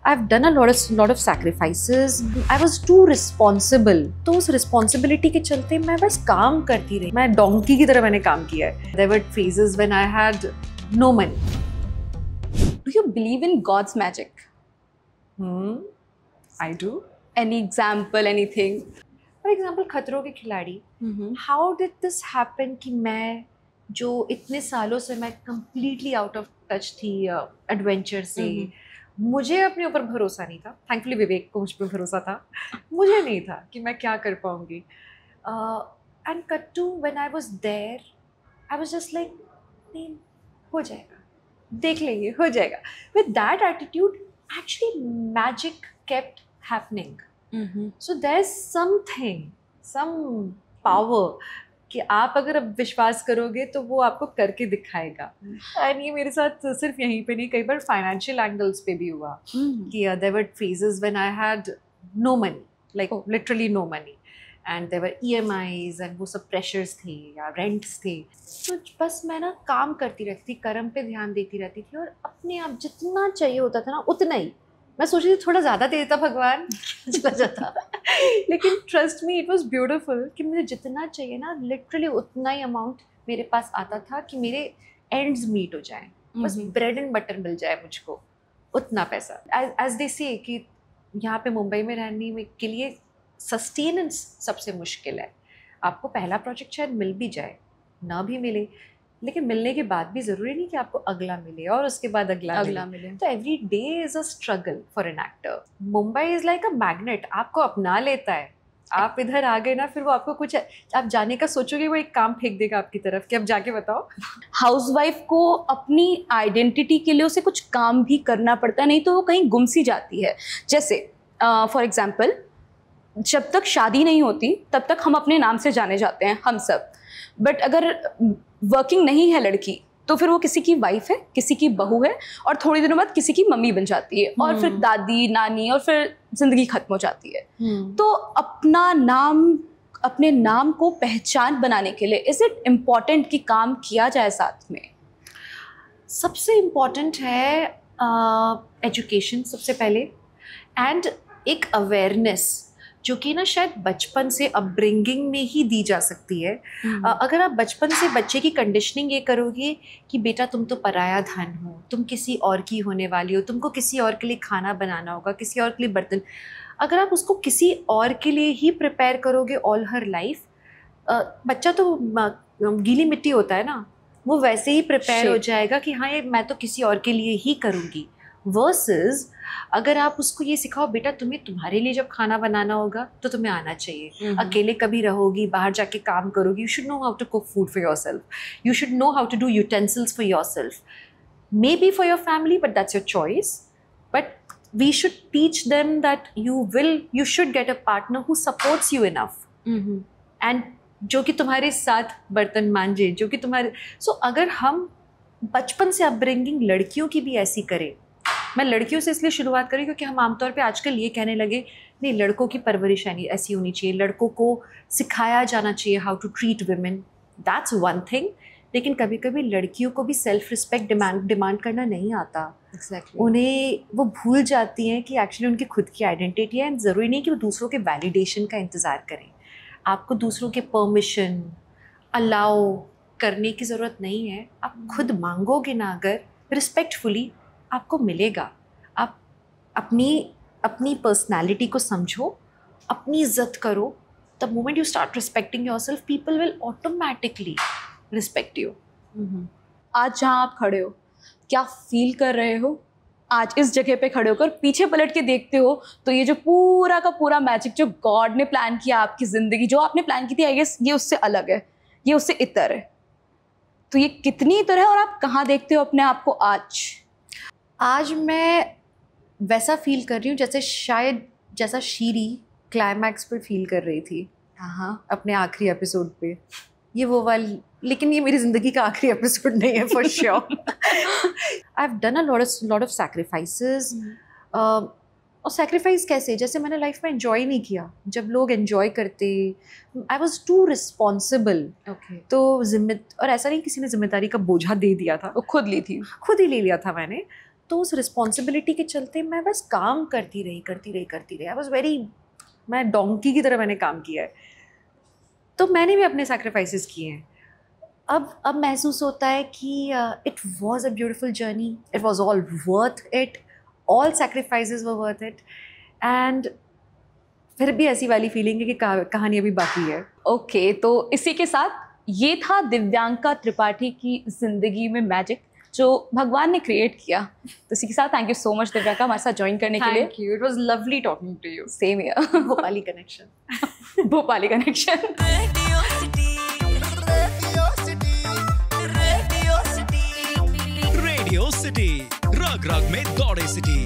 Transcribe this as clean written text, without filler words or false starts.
I've done a lot of sacrifices. I was too responsible. तो उस responsibility के चलते मैं बस काम करती रही. मैं donkey की तरह मैंने काम किया है. There were phases when I had no money. Do you believe in God's magic? I do. Any example, anything? For example, खतरों के खिलाड़ी. How did this happen कि मैं जो इतने सालों से मैं completely out of touch थी adventure से, मुझे अपने ऊपर भरोसा नहीं था. थैंकफुली विवेक को मुझ पर भरोसा था, मुझे नहीं था कि मैं क्या कर पाऊंगी. And cut to when I was there, I was just like, नहीं हो जाएगा, देख लेंगे, हो जाएगा. With that attitude actually magic kept happening. So there is something, some power कि आप अगर अब विश्वास करोगे तो वो आपको करके दिखाएगा. एंड ये मेरे साथ सिर्फ यहीं पे नहीं, कई बार फाइनेंशियल एंगल्स पे भी हुआ कि there were phases when I had no money, like literally no money, and there were EMIs and वो सब प्रेशर्स थे या रेंट्स थे. तो बस मैं ना काम करती रहती थी, कर्म पे ध्यान देती रहती थी और अपने आप जितना चाहिए होता था ना उतना ही. मैं सोच रही थी थोड़ा ज़्यादा दे देता भगवान, चला जाता. लेकिन trust me, it was beautiful कि मुझे जितना चाहिए ना लिटरली उतना ही अमाउंट मेरे पास आता था कि मेरे एंड्स मीट हो जाएं. बस ब्रेड एंड बटर मिल जाए मुझको, उतना पैसा. एज दे से कि यहाँ पे मुंबई में रहने में के लिए सस्टेनेंस सबसे मुश्किल है. आपको पहला प्रोजेक्ट शायद मिल भी जाए, ना भी मिले, लेकिन मिलने के बाद भी ज़रूरी नहीं कि आपको अगला मिले और उसके बाद अगला मिले. तो every day is a struggle for an actor. Mumbai is like a magnet, आपको अपना लेता है. आप इधर आ गए ना, फिर वो आपको कुछ, आप जाने का सोचोगे वो एक काम फेंक देगा आपकी तरफ कि अब जाके बताओ. हाउसवाइफ को अपनी आइडेंटिटी के लिए उसे कुछ काम भी करना पड़ता है, नहीं तो वो कहीं गुम सी जाती है. जैसे फॉर एग्जाम्पल, जब तक शादी नहीं होती तब तक हम अपने नाम से जाने जाते हैं, हम सब. बट अगर वर्किंग नहीं है लड़की तो फिर वो किसी की वाइफ है, किसी की बहू है, और थोड़ी दिनों बाद किसी की मम्मी बन जाती है, और फिर दादी, नानी, और फिर जिंदगी खत्म हो जाती है. तो अपना नाम, अपने नाम को पहचान बनाने के लिए इज इट इम्पॉर्टेंट कि काम किया जाए साथ में? सबसे इम्पॉर्टेंट है एजुकेशन सबसे पहले, एंड एक अवेयरनेस जो कि ना शायद बचपन से अपब्रिंगिंग में ही दी जा सकती है. अगर आप बचपन से बच्चे की कंडीशनिंग ये करोगे कि बेटा तुम तो पराया धन हो, तुम किसी और की होने वाली हो, तुमको किसी और के लिए खाना बनाना होगा, किसी और के लिए बर्तन, अगर आप उसको किसी और के लिए ही प्रिपेयर करोगे ऑल हर लाइफ, बच्चा तो गीली मिट्टी होता है ना, वो वैसे ही प्रिपेयर हो जाएगा कि हाँ ये मैं तो किसी और के लिए ही करूँगी. वर्सेस अगर आप उसको ये सिखाओ, बेटा तुम्हें तुम्हारे लिए जब खाना बनाना होगा तो तुम्हें आना चाहिए. अकेले कभी रहोगी, बाहर जाके काम करोगी, you should know how to cook food for yourself, you should know how to do utensils for yourself, maybe for your family but that's your choice. But we should teach them that you should get a partner who supports you enough, and जो कि तुम्हारे साथ बर्तन मांजे, जो कि तुम्हारे. सो अगर हम बचपन से अपब्रिंगिंग लड़कियों की भी ऐसी करें, मैं लड़कियों से इसलिए शुरुआत करी क्योंकि हम आमतौर पे आजकल ये कहने लगे नहीं लड़कों की परवरिश ऐसी होनी चाहिए, लड़कों को सिखाया जाना चाहिए how to treat women. That's one thing. लेकिन कभी कभी लड़कियों को भी सेल्फ रिस्पेक्ट डिमांड करना नहीं आता. Exactly. उन्हें वो भूल जाती हैं कि एक्चुअली उनकी खुद की आइडेंटिटी है, एंड ज़रूरी नहीं कि वो दूसरों के वैलिडेशन का इंतज़ार करें. आपको दूसरों के परमिशन अलाउ करने की ज़रूरत नहीं है. आप खुद मांगोगे ना अगर रिस्पेक्टफुली, आपको मिलेगा. आप अपनी पर्सनालिटी को समझो, अपनी इज्जत करो. The moment you start respecting yourself, people will automatically respect you. आज जहाँ आप खड़े हो, क्या फील कर रहे हो? आज इस जगह पे खड़े होकर पीछे पलट के देखते हो तो ये जो पूरा का पूरा मैजिक जो गॉड ने प्लान किया आपकी ज़िंदगी, जो आपने प्लान की थी, आई गेस ये उससे अलग है, ये उससे इतर है. तो ये कितनी इतर है, और आप कहाँ देखते हो अपने आप को आज मैं वैसा फील कर रही हूँ जैसा शीरी क्लाइमैक्स पर फील कर रही थी अपने आखिरी एपिसोड पे. ये वो वाली, लेकिन ये मेरी ज़िंदगी का आखिरी एपिसोड नहीं है for sure. I have done a lot of sacrifices. और सैक्रिफाइस कैसे, जैसे मैंने लाइफ में एंजॉय नहीं किया. जब लोग एंजॉय करते, आई वॉज टू रिस्पॉन्सिबल. तो और ऐसा नहीं किसी ने जिम्मेदारी का बोझा दे दिया था, खुद ली थी, खुद ही ले लिया था मैंने. तो उस रिस्पॉन्सिबिलिटी के चलते मैं बस काम करती रही। आई वॉज वेरी, मैं डोंकी की तरह मैंने काम किया है। तो मैंने भी अपने सैक्रिफाइसेस किए हैं। अब महसूस होता है कि it was a beautiful journey, it was all worth it, all sacrifices were worth it. And फिर भी ऐसी वाली फीलिंग है कि कहानी अभी बाकी है। ओके, तो इसी के साथ ये था दिव्यांका त्रिपाठी की जिंदगी में मैजिक जो भगवान ने क्रिएट किया। तो इसी के साथ thank you so much Divyanka हमारे साथ ज्वाइन करने के लिए। Thank you, it was lovely talking to you. Same here. Bhopali connection. Bhopali connection. Radio City, रग रग में दौड़े सिटी।